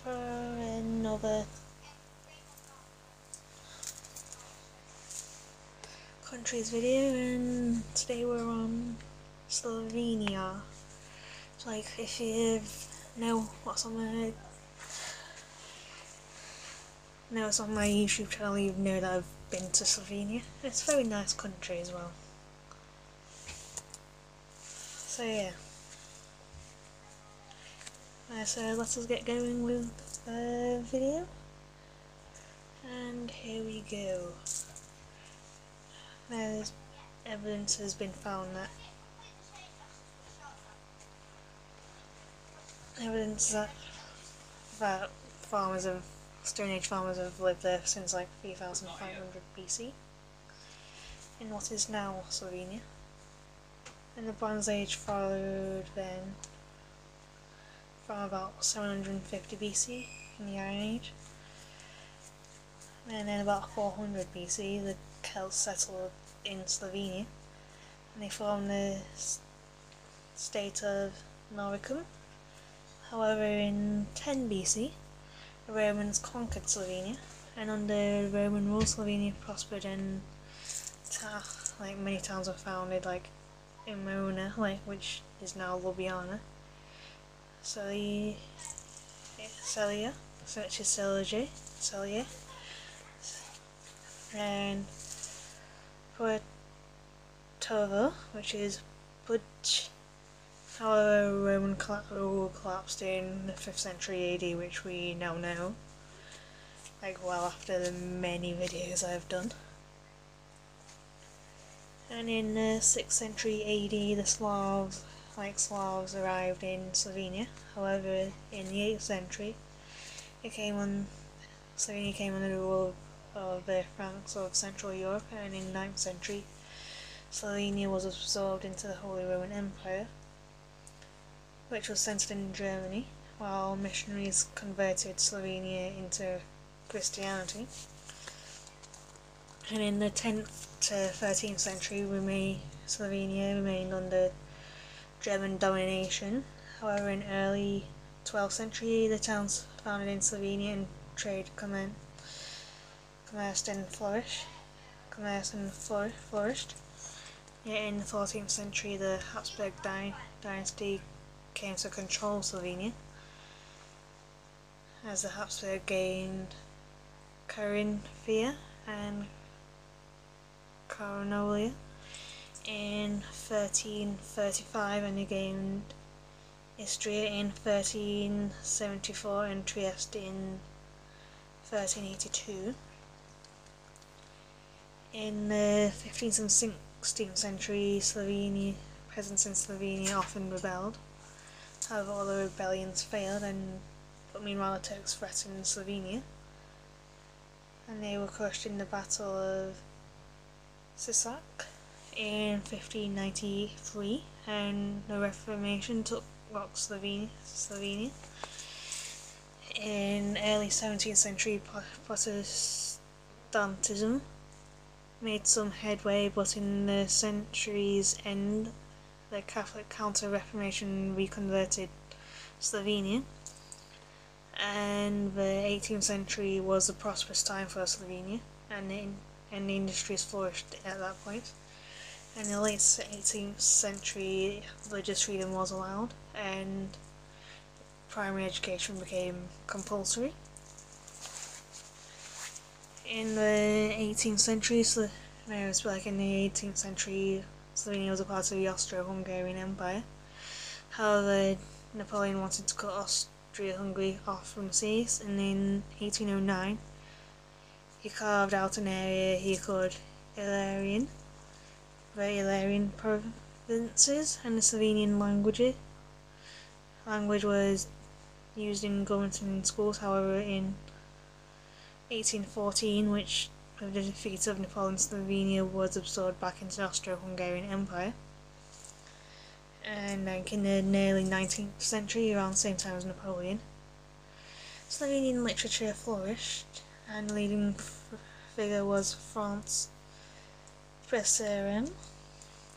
for another countries video, and today we're on Slovenia. So, like, if you know what's on my YouTube channel, you know that I've been to Slovenia. It's a very nice country as well. So yeah. So let us get going with the video. And here we go. There's evidence has been found that Stone Age farmers have lived there since like 3500 BC in what is now Slovenia. And the Bronze Age followed then from about 750 BC in the Iron Age. And then about 400 BC the Celts settled in Slovenia and they formed the state of Noricum. However, in 10 BC the Romans conquered Slovenia, and under Roman rule Slovenia prospered, and like many towns were founded, like Emona, which is now Ljubljana, Celia, which is Celia, and Poetova, which is Budj. However, Roman rule collapsed in the 5th century AD, which we now know, like well after the many videos I've done. And in the 6th century AD, the Slavs arrived in Slovenia. However, in the 8th century, Slovenia came under the rule of the Franks of Central Europe, and in the 9th century, Slovenia was absorbed into the Holy Roman Empire, which was centered in Germany, while missionaries converted Slovenia into Christianity. And in the 10th to 13th century, Slovenia remained under German domination. However, in early 12th century, the towns founded in Slovenia and trade commerce and flourished. Yet in the 14th century, the Habsburg dynasty came to control Slovenia, as the Habsburg gained Carinthia and Caronolia in 1335, and they gained Istria in 1374 and Trieste in 1382. In the 15th and 16th century, peasants in Slovenia often rebelled. However, all the rebellions failed, but meanwhile the Turks threatened Slovenia, and they were crushed in the Battle of Sisak in 1593, and the Reformation took rock Slovenia. In early 17th century, Protestantism made some headway, but in the century's end, the Catholic Counter-Reformation reconverted Slovenia, and the 18th century was a prosperous time for Slovenia, and the industries flourished at that point. In the late 18th century, religious freedom was allowed, and primary education became compulsory. In the 18th century, Slovenia was a part of the Austro-Hungarian Empire. However, Napoleon wanted to cut Austria-Hungary off from the seas, and in 1809 he carved out an area he called the Illyrian provinces, and the Slovenian language was used in government and in schools. However, in 1814, with the defeat of Napoleon, Slovenia was absorbed back into the Austro-Hungarian Empire. And like in the nearly 19th century, around the same time as Napoleon, Slovenian literature flourished, and the leading figure was Franz Prešeren,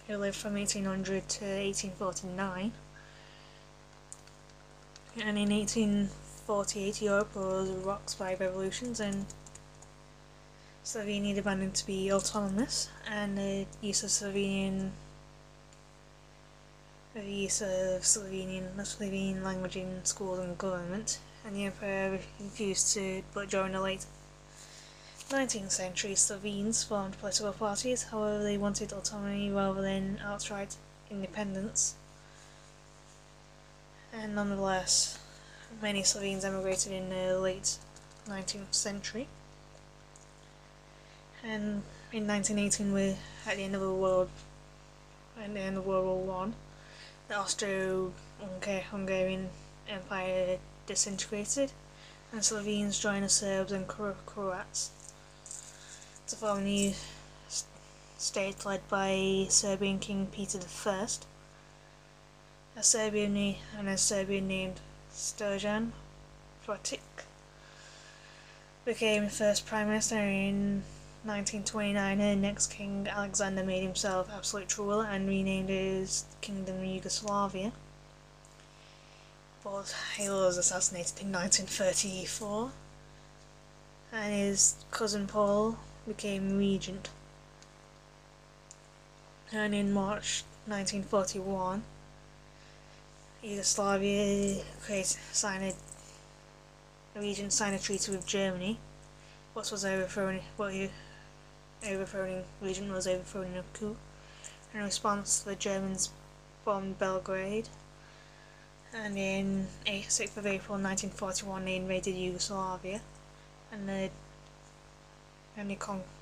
who lived from 1800 to 1849. And in 1948, Europe was rocked by revolutions and Slovenia demanded to be autonomous, and the use of Slovenian language in schools and government, and the emperor refused to. But during the late 19th century, Slovenes formed political parties. However, they wanted autonomy rather than outright independence, and nonetheless, many Slovenes emigrated in the late 19th century. And in 1918, at the end of World War One, the Austro-Hungarian Empire disintegrated, and Slovenes joined the Serbs and Croats to form a new state led by Serbian King Peter I. A Serbian named Stojan Protic became the first Prime Minister. In 1929, the next king, Alexander, made himself absolute ruler and renamed his kingdom Yugoslavia. But he was assassinated in 1934, and his cousin Paul became regent. And in March 1941, Yugoslavia signed a treaty with Germany. What overthrown region was overthrown in a coup. In response, the Germans bombed Belgrade, and in 6th of April 1941 they invaded Yugoslavia, and the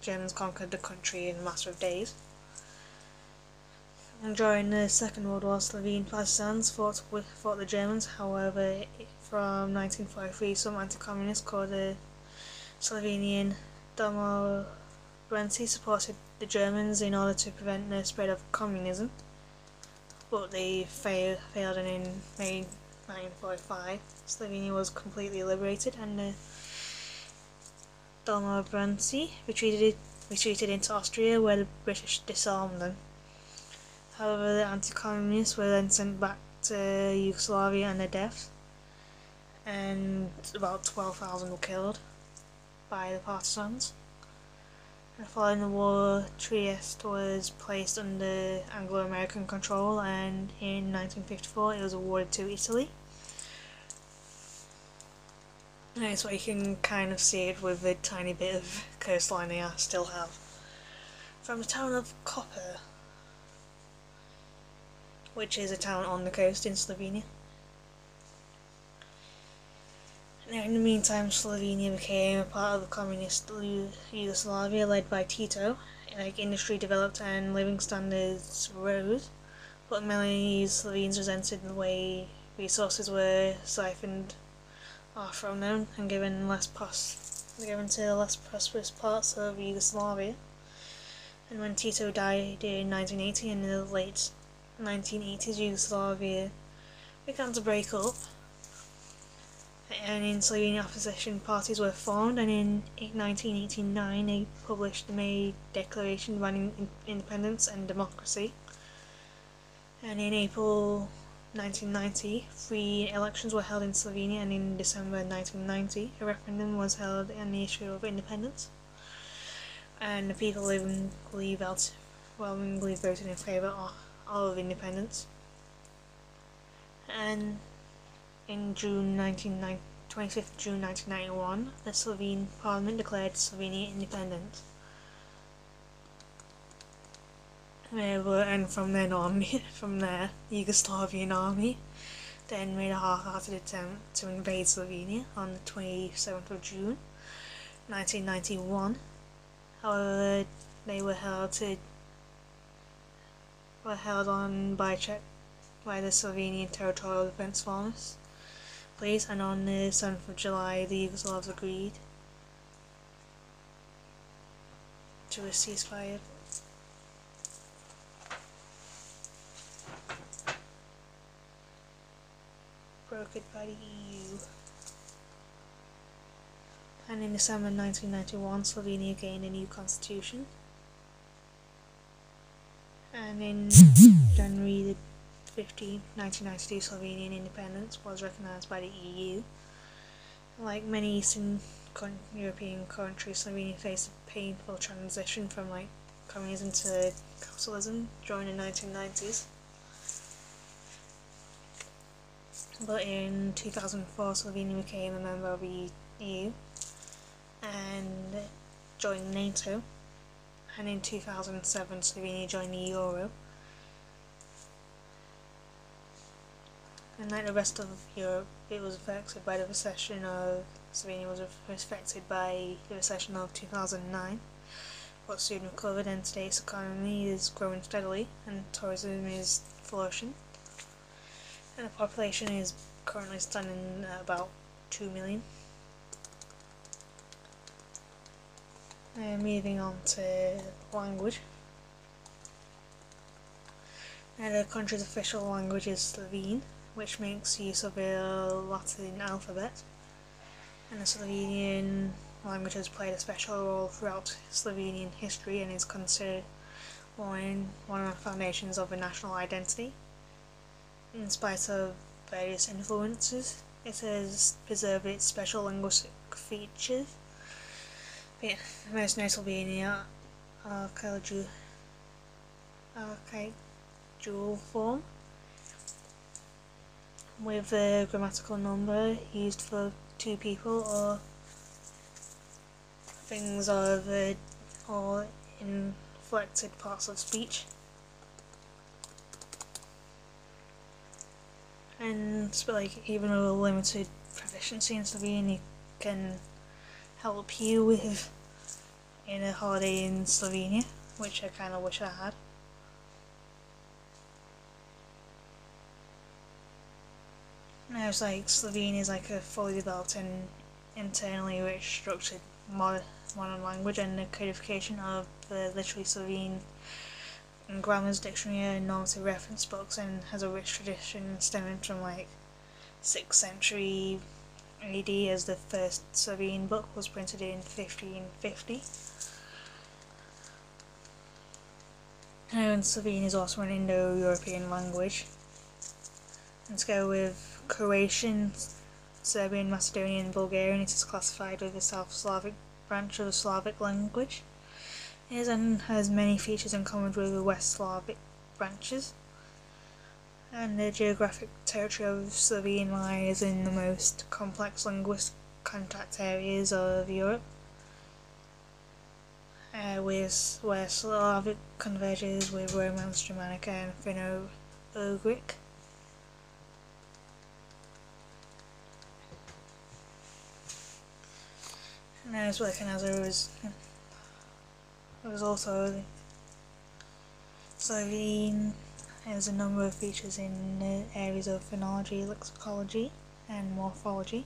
Germans conquered the country in a matter of days. And during the Second World War, Slovene partisans fought the Germans. However, from 1943, some anti-communists called the Slovenian Domobranci supported the Germans in order to prevent the spread of communism, but they failed, and in May 1945 Slovenia was completely liberated, and the Domobranci retreated into Austria, where the British disarmed them. However, the anti-communists were then sent back to Yugoslavia and their deaths, and about 12,000 were killed by the partisans. And following the war, Trieste was placed under Anglo-American control, and in 1954 it was awarded to Italy. And so you can kind of see it with the tiny bit of coastline they still have. From the town of Koper, which is a town on the coast in Slovenia. Now, in the meantime, Slovenia became a part of the communist Yugoslavia led by Tito. Industry developed and living standards rose, but many Slovenes resented the way resources were siphoned off from them and given to the less prosperous parts of Yugoslavia. And when Tito died in 1980, in the late 1980s, Yugoslavia began to break up, and in Slovenia opposition parties were formed, and in 1989 they published the May Declaration demanding independence and democracy. And in April 1990, free elections were held in Slovenia, and in December 1990 a referendum was held on the issue of independence, and the people overwhelmingly voted in favour of independence. And in 25th June 1991, the Slovene Parliament declared Slovenia independent. And from there, the Yugoslavian army then made a half-hearted attempt to invade Slovenia on the 27th of June 1991. However, they were held on by the Slovenian Territorial Defence Force, and on the 7th of July the Yugoslavs agreed to a ceasefire. Brokered by the EU. And in December 1991, Slovenia gained a new constitution. And in January 15, 1992, Slovenian independence was recognised by the EU. Like many Eastern European countries, Slovenia faced a painful transition from communism to capitalism during the 1990s. But in 2004, Slovenia became a member of the EU and joined NATO, and in 2007 Slovenia joined the Euro. And like the rest of Europe, it was affected by the recession of Slovenia was affected by the recession of 2009, but soon recovered, and today's economy is growing steadily and tourism is flourishing. And the population is currently standing at about 2 million. Moving on to language. Now, the country's official language is Slovene, which makes use of a Latin alphabet, and the Slovenian language has played a special role throughout Slovenian history and is considered one of the foundations of a national identity. In spite of various influences, it has preserved its special linguistic features, most notably in the archaic dual form, with a grammatical number used for two people or things or inflected parts of speech. And even a limited proficiency in Slovenian can help you with in a holiday in Slovenia, which I kind of wish I had. Now Slovene is a fully developed and internally rich structured modern language, and the codification of the literary Slovene and grammars, dictionary and normative reference books, and has a rich tradition stemming from 6th century AD, as the first Slovene book was printed in 1550. And Slovene is also an Indo-European language. And to go with Croatian, Serbian, Macedonian and Bulgarian, it is classified with the South Slavic branch of the Slavic language. It has many features in common with the West Slavic branches. And the geographic territory of Slovene lies in the most complex linguistic contact areas of Europe, where Slavic converges with Romance, Germanic and Finno-Ugric. And I was working as it was also Slovene has a number of features in the areas of phonology, lexicology and morphology.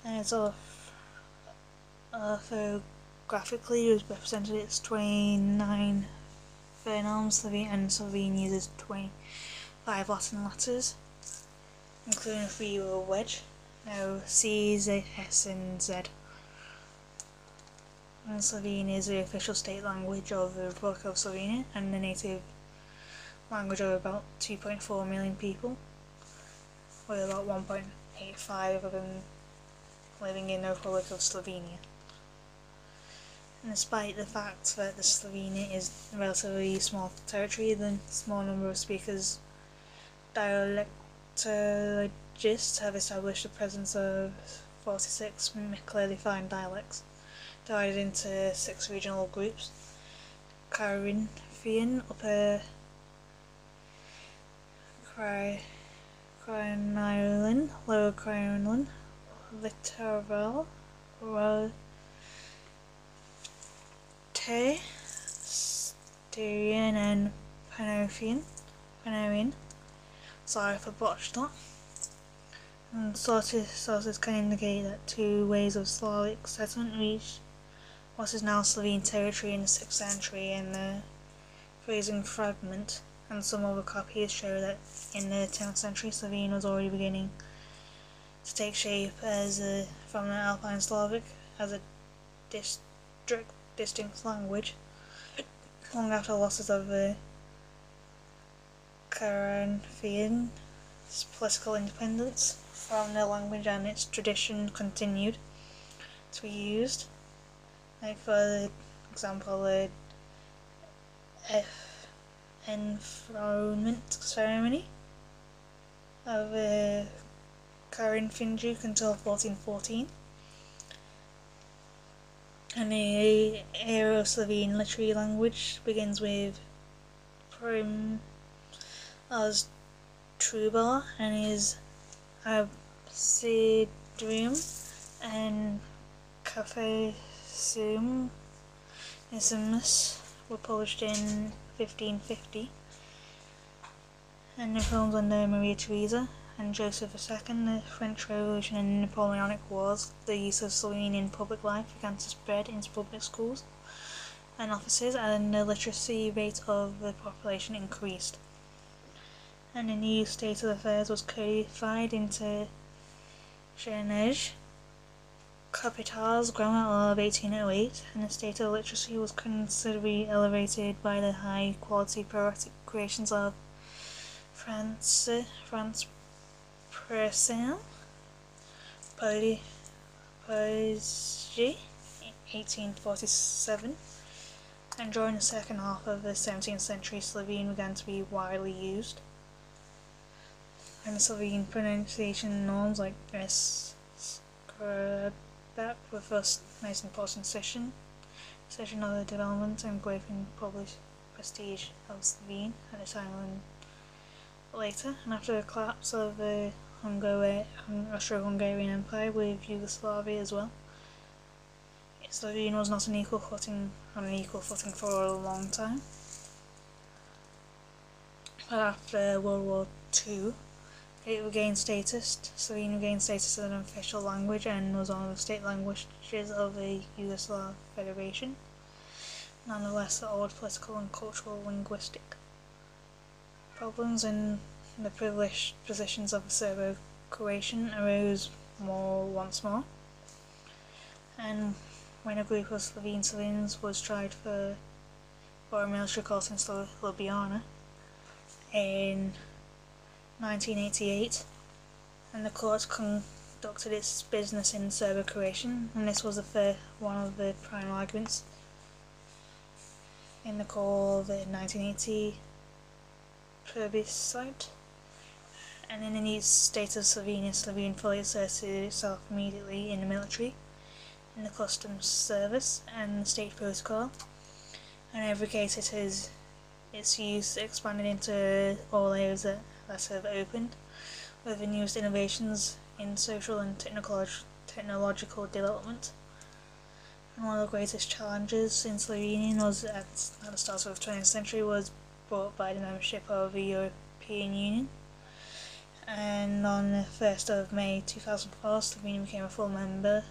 And it's orthographically represented its 29 phonemes, and Slovene uses 25 Latin letters, including 3 with a wedge. Now C, Z, S and Z. And Slovene is the official state language of the Republic of Slovenia and the native language of about 2.4 million people, with about 1.85 of them living in the Republic of Slovenia. And despite the fact that Slovenia is a relatively small territory, the small number of speakers, dialectologists have established the presence of 46 clearly defined dialects, divided into 6 regional groups: Carinthian, Upper Crinolan, Lower Crinolan, Littoral, Rote, Styrian and Pannonian. Sorry for botched that. And sources can indicate that 2 waves of Slavic settlement reached what is now Slovene territory in the 6th century, and the Frisian fragment and some other copies show that in the 10th century Slovene was already beginning to take shape from the Alpine Slavic as a distinct language, long after the losses of the Carinthian political independence. from the language and its tradition continued to be used. Like for example, the enthronement ceremony of the Carinthian Duke until 1414. And the Aero-Slovene literary language begins with Prim as Trubar and his Absidrium and Cathecium were published in 1550, and the films under Maria Theresa and Joseph II, the French Revolution and Napoleonic Wars, the use of Slovene in public life began to spread into public schools and offices, and the literacy rate of the population increased. And a new state of affairs was codified into Chernej Capital's Grammar of 1808, and the state of literacy was considerably elevated by the high quality poetic creations of Franz Purcell, Poesie, 1847, and during the second half of the 17th century Slovene began to be widely used. And the Slovene pronunciation norms like S were thus nice important session of the development and growth in public prestige of Slovene at the time and later, and after the collapse of the Austro-Hungarian Empire with Yugoslavia as well. Slovene was not on an equal footing for a long time. But after World War II, Slovene regained status as an official language and was one of the state languages of the Yugoslav Federation. Nonetheless, the old political and cultural linguistic problems and the privileged positions of the Serbo-Croatian arose once more. And when a group of Slovenes was tried for a military court in Ljubljana in 1988, and the court conducted its business in Serbo-Croatian, and this was one of the prime arguments in the call of the 1980 plebiscite. And in the new state of Slovenia, Slovene fully asserted itself immediately in the military, in the customs service, and the state protocol, and advocated its use expanded into all areas that have opened, with the newest innovations in social and technological development. And one of the greatest challenges in Slovenia was at the start of the 20th century was brought by the membership of the European Union. And on the 1st of May 2004, Slovenia became a full member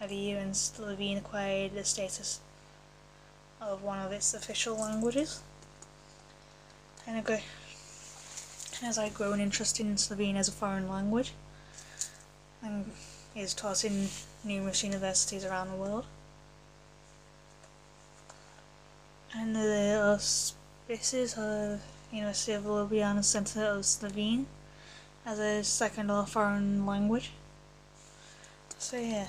of the EU, and Slovene acquired the status of one of its official languages. And as I grow an interest in Slovene as a foreign language, and is taught in numerous universities around the world. And the auspices of University of Ljubljana Centre of Slovene as a second or foreign language. So yeah.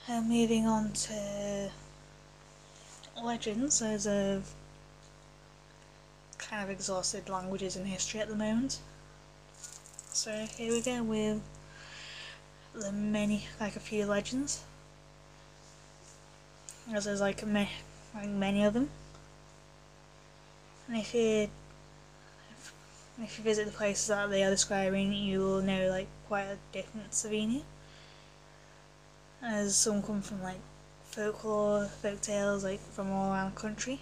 Moving on to legends, as a kind of exhausted languages in history at the moment. So here we go with a few legends, as there's many of them. And if you visit the places that they are describing, you will know quite a different Slovenia, as some come from folklore, folk tales from all around the country.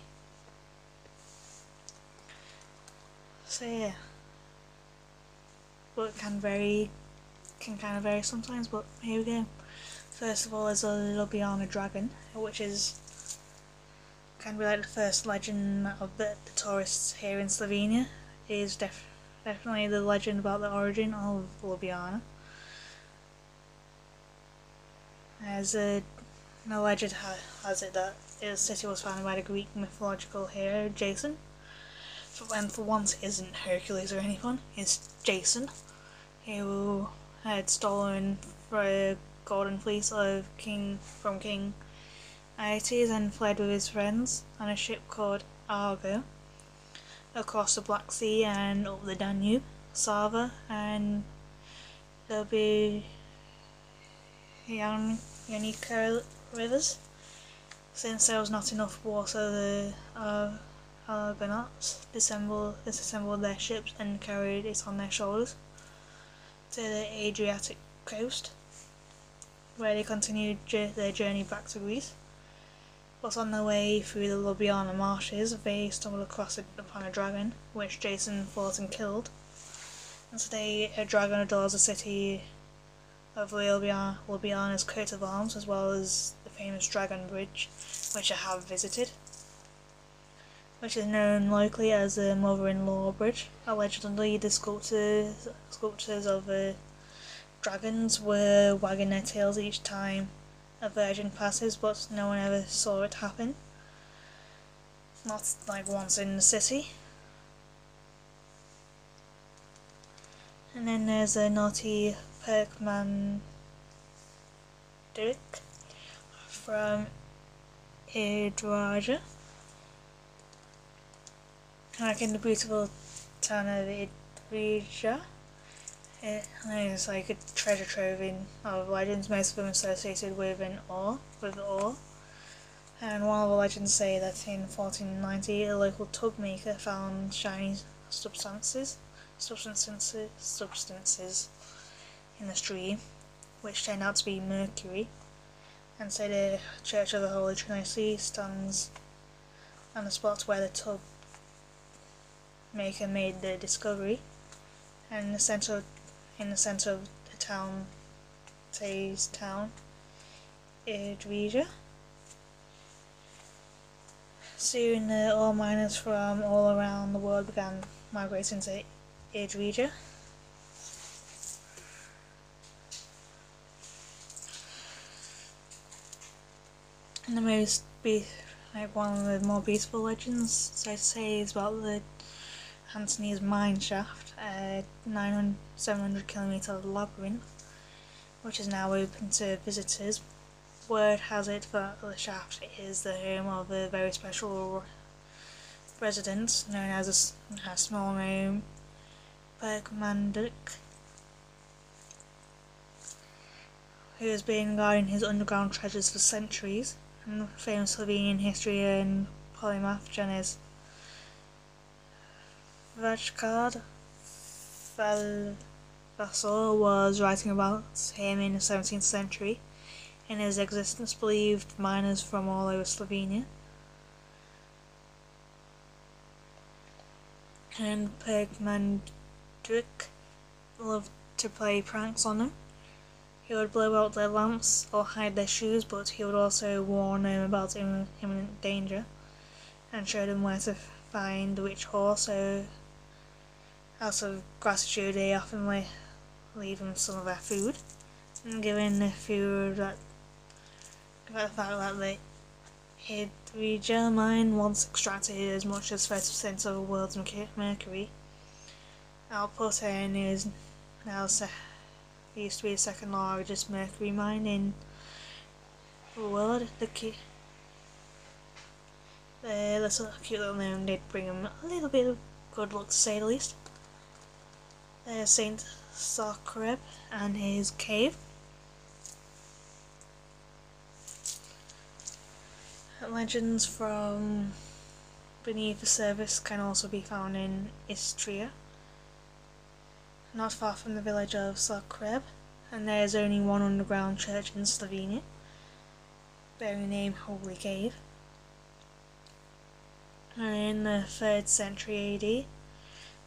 So yeah, but it can kind of vary sometimes, but here we go. First of all, there's a Ljubljana dragon, which can be the first legend of the tourists here in Slovenia. It is definitely the legend about the origin of Ljubljana. As the legend has it that the city was founded by the Greek mythological hero Jason. And for once, it isn't Hercules or anyone, it's Jason. who had stolen the golden fleece of King Aeetes and fled with his friends on a ship called Argo across the Black Sea and up the Danube, Sava and the Yanika rivers. Since there was not enough water, the Argonauts disassembled their ships and carried it on their shoulders to the Adriatic coast, where they continued their journey back to Greece. But on their way through the Ljubljana marshes, they stumbled upon a dragon, which Jason fought and killed. And today, a dragon adorns the city of Ljubljana's coat of arms, as well as the famous Dragon Bridge, which I have visited, which is known locally as the Mother-in-Law Bridge. Allegedly, the sculptors of the dragons were wagging their tails each time a virgin passes, but no one ever saw it happen. Not like once in the city. And then there's a naughty Perkman Dirk from Idraja. Like in the beautiful town of Idraja. It's like a treasure trove of legends, most of them associated with ore. And one of the legends say that in 1490 a local tub maker found shiny substances in the stream, which turned out to be mercury, and so the Church of the Holy Trinity stands on the spot where the tub maker made the discovery, and in the centre of the town, today's town, Idrija. Soon ore miners from all around the world began migrating to Idrija. And one of the more beautiful legends, so to say, is about the Anthony's mine shaft, a 700-kilometre labyrinth, which is now open to visitors. Word has it that the shaft is the home of a very special resident known as a small gnome, Perkmanduk, who has been guarding his underground treasures for centuries. And famous Slovenian history and polymath Janez Vajkard Vassal was writing about him in the 17th century. In his existence believed miners from all over Slovenia. And Perkmanduk loved to play pranks on them. He would blow out their lamps or hide their shoes, but he would also warn them about imminent danger and show them where to find which horse, so out of gratitude they often leave them some of their food. And given the fact that the Idrija mine once extracted as much as 30% of the world's mercury output and is now used to be the second largest mercury mine in the world. The cute little gnome did bring him a little bit of good luck, to say the least. There's Saint Sakreb and his cave. Legends from beneath the surface can also be found in Istria, not far from the village of Sakreb, and there is only one underground church in Slovenia, bearing the name Holy Cave. In the 3rd century AD,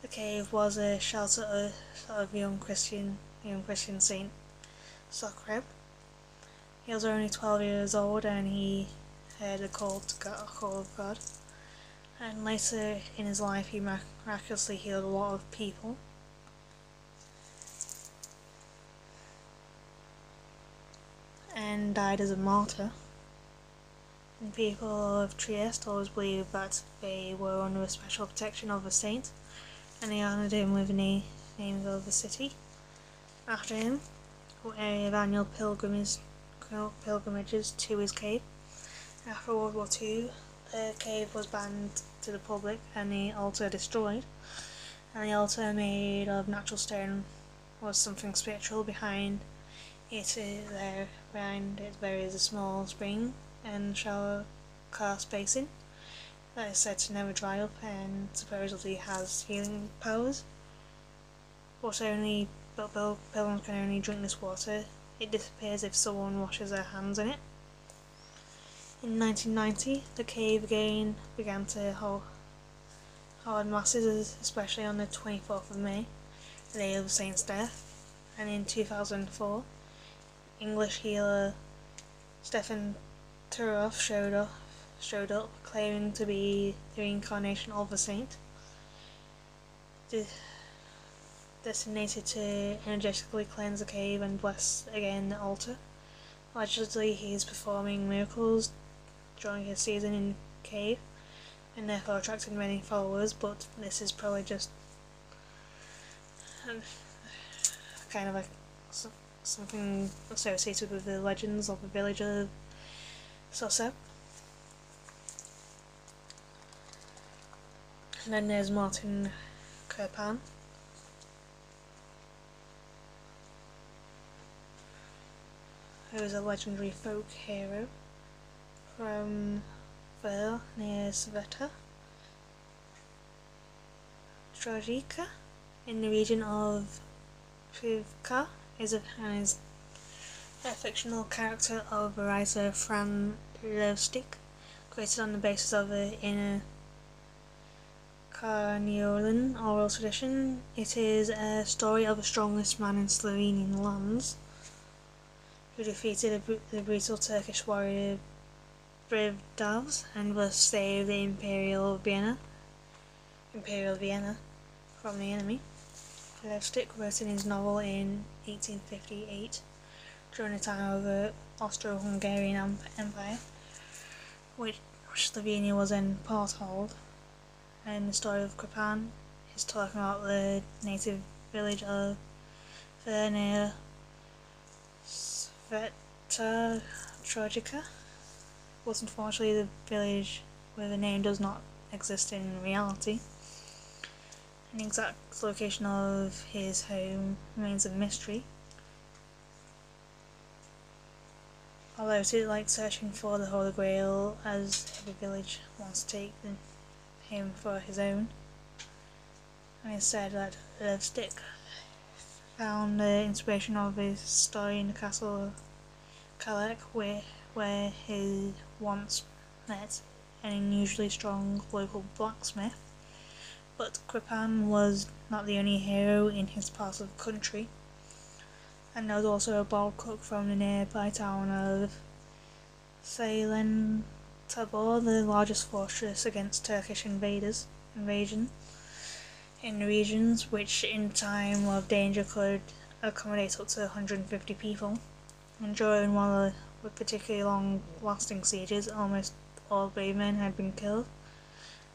the cave was a shelter of young Christian Saint Sakreb. He was only 12 years old and he heard a call of God, and later in his life he miraculously healed a lot of people. And died as a martyr. And people of Trieste always believed that they were under the special protection of a saint, and they honoured him with the name of the city. after him, of annual pilgrimages to his cave. After World War II, the cave was banned to the public and the altar destroyed, and the altar made of natural stone was something spiritual. Behind it there is a small spring and shower cast basin that is said to never dry up and supposedly has healing powers. But pilgrims can only drink this water. It disappears if someone washes their hands in it. In 1990, the cave again began to hold masses, especially on the 24th of May, the day of the saint's death. And in 2004, English healer Stephen Turoff showed up, claiming to be the reincarnation of a saint, designated to energetically cleanse the cave and bless again the altar. Allegedly, he is performing miracles during his season in the cave, and therefore attracted many followers, but this is probably just kind of like something associated with the legends of the village of Sosep. And then there's Martin Kirpan, who is a legendary folk hero from Vrl near Sveta Strajica in the region of Privka, is a fictional character of a writer Fran Levstik, created on the basis of the inner Carniolan oral tradition. It is a story of the strongest man in Slovenian lands, who defeated the brutal Turkish warrior Brivdavs and thus saved the Imperial Vienna from the enemy. Levstik wrote in his novel in 1858, during the time of the Austro-Hungarian Empire, which Slovenia was then part of. And the story of Kripan is talking about the native village of near Sveta Trojica, but unfortunately the village where the name does not exist in reality. The exact location of his home remains a mystery, although it is like searching for the Holy Grail, as every village wants to take him for his own. And it's said that Levstik found the inspiration of his story in the castle of Kalek, where he once met an unusually strong local blacksmith. But Kripan was not the only hero in his part of the country, and there was also a bold cook from the nearby town of Sailen Tabor, the largest fortress against Turkish invasion in the regions, which in time of danger could accommodate up to 150 people. And during one of the particularly long-lasting sieges, almost all brave men had been killed,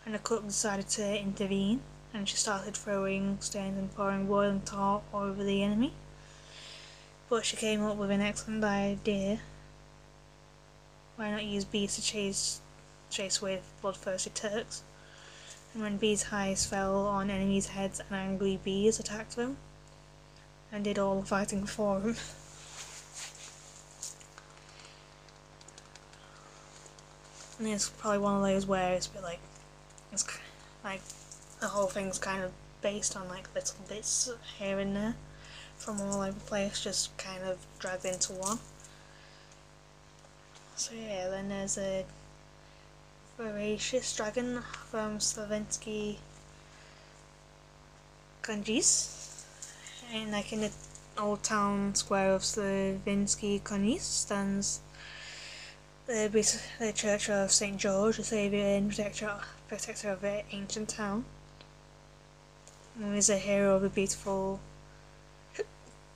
and the cook decided to intervene, and she started throwing stones and pouring boiling tar over the enemy. But she came up with an excellent idea. Why not use bees to chase away bloodthirsty Turks? And when bees' eyes fell on enemies' heads, and angry bees attacked them and did all the fighting for them. And it's probably one of those where it's a bit like, it's like the whole thing's kind of based on like little bits here and there from all over the place, just kind of dragged into one. So yeah, then there's a voracious dragon from Slovensky Konjis, and like in the old town square of Slovenský Konjic stands the church of St. George, the saviour and protector of the ancient town. And is a hero of a beautiful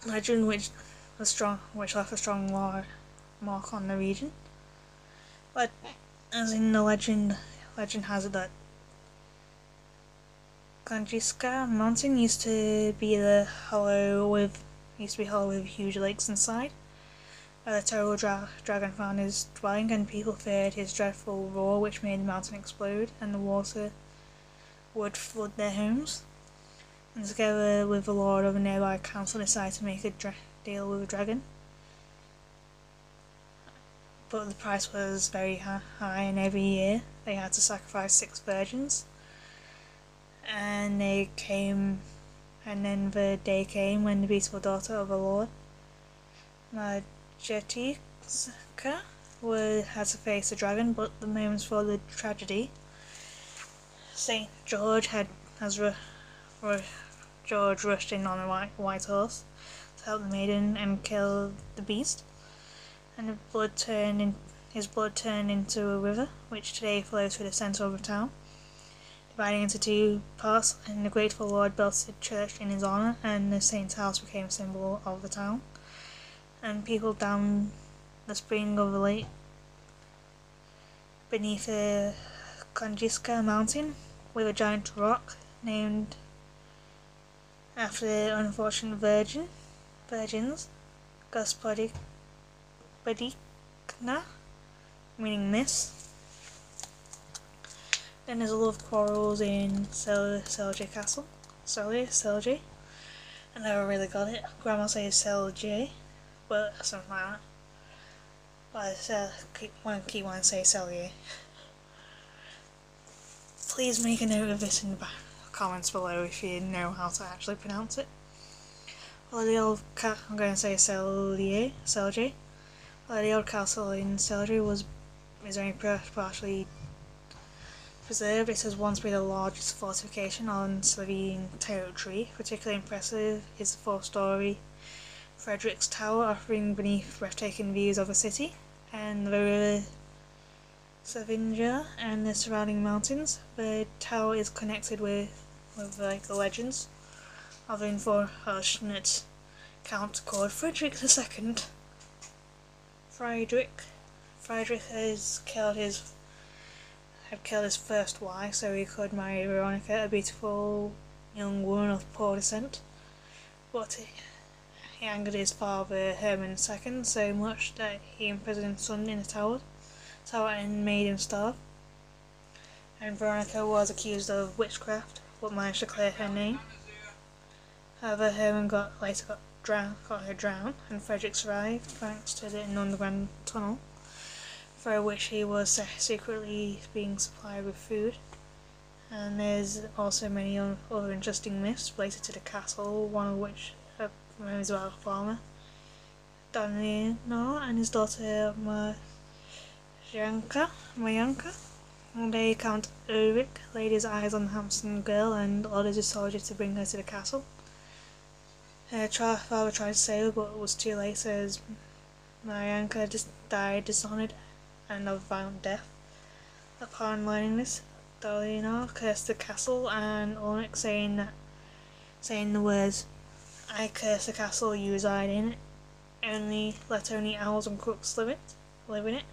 legend which left a strong mark on the region. But as in the legend has it that Konjiska mountain used to be the hollow with used to be hollow with huge lakes inside, where the terrible dragon found his dwelling, and people feared his dreadful roar, which made the mountain explode, and the water would flood their homes. And together with the lord of a nearby council, decided to make a deal with the dragon. But the price was very high, and every year they had to sacrifice 6 virgins. And then the day came when the beautiful daughter of the lord, Marjetica, had to face the dragon. But the moments before the tragedy, Saint George rushed in on a white horse to help the maiden and kill the beast, and his blood turned into a river, which today flows through the centre of the town, dividing into 2 parts. And the grateful lord built a church in his honour, and the saint's house became a symbol of the town. And people down the spring of the lake beneath the Konjiska mountain, with a giant rock named after the unfortunate virgins, Gospodikna, meaning miss. Then there's a lot of quarrels in Selje Castle. Selje. I never really got it. Grandma says Selje, but something like that. But I keep wanting to say Selje. Please make a note of this in the comments below if you know how to actually pronounce it. Well, the old I'm going to say Selje. Well, the old castle in Selje is only partially preserved. It has once been the largest fortification on Slovenian territory. Particularly impressive is the 4-storey Frederick's Tower, offering beneath breathtaking views of the city and the river Savinja and the surrounding mountains. The tower is connected with like the legends of the unfortunate count called Frederick II. Friedrich had killed his first wife so he could marry Veronica, a beautiful young woman of poor descent. But he angered his father Hermann II so much that he imprisoned his son in the tower and made him starve. And Veronica was accused of witchcraft, but managed to clear her name. However, Hermann later got her drowned, and Frederick survived thanks to an underground tunnel, through which he was secretly being supplied with food. And there's also many other interesting myths related to the castle, one of which is about a farmer, Danilo, and his daughter Majanka. One day Count Ulrich laid his eyes on the handsome girl and ordered his soldier to bring her to the castle. Her father tried to save her, but it was too late, as Majanka died dishonoured and of violent death. Upon learning this, Danilo cursed the castle and Ulrich, saying the words, "I curse the castle you reside in. Let only owls and crooks live in it."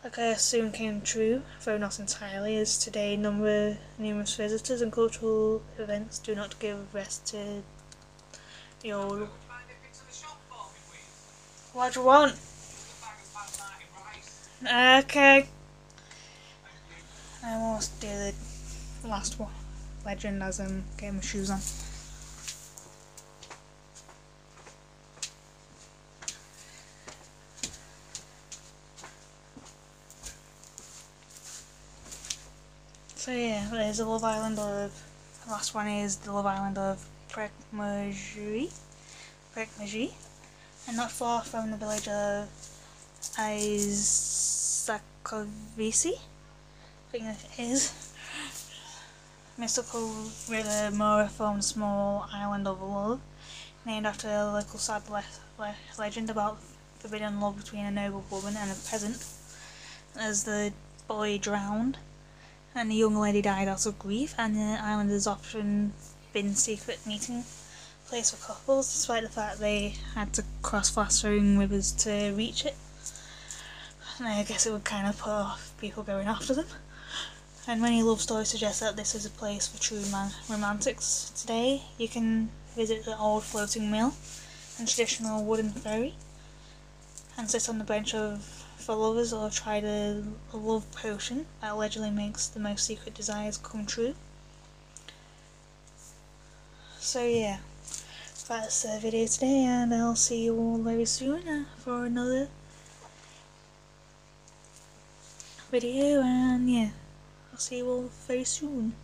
The curse soon came true, though not entirely, as today numerous visitors and cultural events do not give rest to the old. What do you want? Okay. I almost do the last one legend as I'm getting my shoes on. So yeah, there's the last one is the Love Island of Prekmeží, and not far from the village of Isakovici, I think it is. Mystical river Mora forms a small island of love, named after a local sad legend about forbidden love between a noble woman and a peasant, as the boy drowned and the young lady died out of grief, and the island has often been a secret meeting place for couples, despite the fact they had to cross fast-flowing rivers to reach it. And I guess it would kind of put off people going after them. And many love stories suggest that this is a place for true romantics. Today, you can visit the old floating mill and traditional wooden ferry, and sit on the bench for lovers, or try the love potion that allegedly makes the most secret desires come true. So yeah, that's the video today, and I'll see you all very soon for another video, and yeah, I'll see you all very soon.